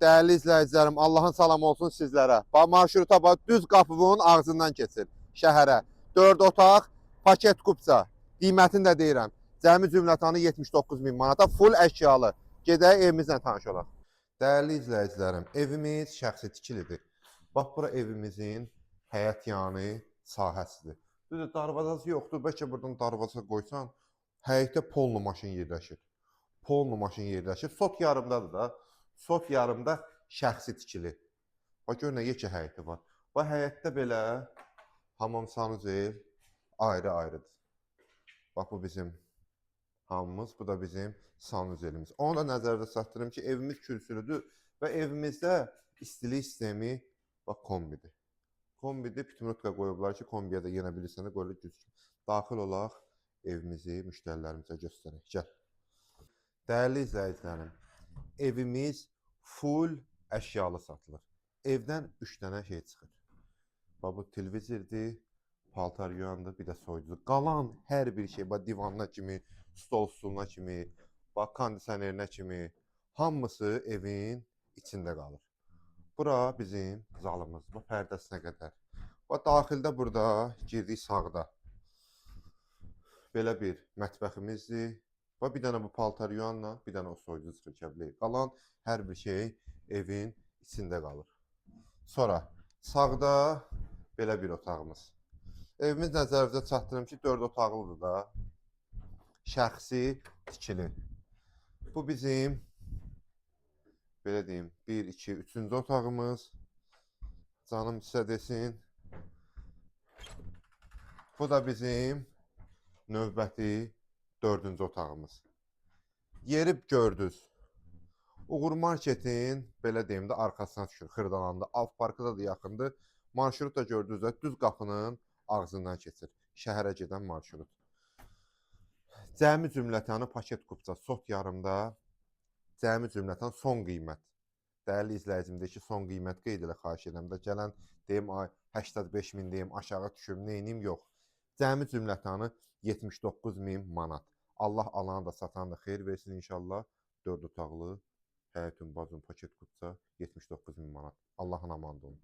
Değerli izləyicilərim, Allahın salamı olsun sizlərə. Marşruta bax, düz qapının ağzından keçir şəhərə. 4 otaq, paket kupça. Qiymətini də deyirəm. Cəmi cümlətanı 79 min manata, full əşyalı. Gedək evimizlə tanış olaq. Değerli izləyicilərim, evimiz şəxsi tikilidir. Bax, bura evimizin həyət yanı sahəsidir. Düzdür, darvazası yoxdur. Bəlkə buradan darvaza qoysan, həyətdə polnu maşın yerləşir. Polnu maşın yerləşir. Sot yarımdadır da. Sot yarımda şəxsi tikili. Bax, gör nə yekə həyəti var. Bax, həyətdə belə hamam sanuzel ayrı-ayrıdır. Bax, bu bizim hamımız, bu da bizim sanuzelimiz. Onu da nəzərdə çatdırım ki, evimiz kürsülüdür və evimizdə istilik sistemi bax, kombidir. Kombidir, pitmutka qoyublar ki, kombiyə də yenə bilirsən də qoyulur düzgün. Daxil olaq, evimizi müştərilərimizə göstərək. Gəl. Değerli izləyicilərim, evimiz full əşyalı satılır. Evdən 3 dənə şey çıxır. Bax, bu televizordur, paltar yuyandır, bir də soyucudur. Qalan hər bir şey, bax, divanına kimi, stol stuluna kimi, bax, kondisionerinə kimi, hamısı evin içində qalır. Bura bizim zalımız, bax, pərdəsinə qədər. Bax, daxildə burada, girdik sağda. Belə bir mətbəximizdir. Bax, bir dənə bu paltar yuyanla, bir dənə o soyucu çıxır kəbli. Qalan hər bir şey evin içində qalır. Sonra sağda belə bir otağımız. Evimiz nəzərinizə çatdırım ki, 4 otaqlıdır da. Şəxsi tikili. Bu bizim belə deyim, 1, 2, 3-cü otağımız. Canım sizə desin. Bu da bizim növbəti 4-cü otağımız. Yeri gördünüz. Uğur Marketin, belə deyim də, arxasına düşür, Xırdalanda. Alt parkıda da yaxındır. Marşrut da gördünüz də, düz qapının ağzından keçir. Şəhərə gedən marşrut. Cəmi cümlətanı paket kupça, sot yarımda, cəmi cümlətan son qiymət. Değerli izləyicim, ki, son qiymət qeyd elə xahiş edirəm də, gələn deyim, 85 min deyim, aşağı düşüm, neynim yox. Cəmi cümlətanı 79 min manat. Allah alanı da satan da xeyir versin inşallah. 4 otaqlı həyətin bazın paket kupça 79 min manat. Allahın amandı olun.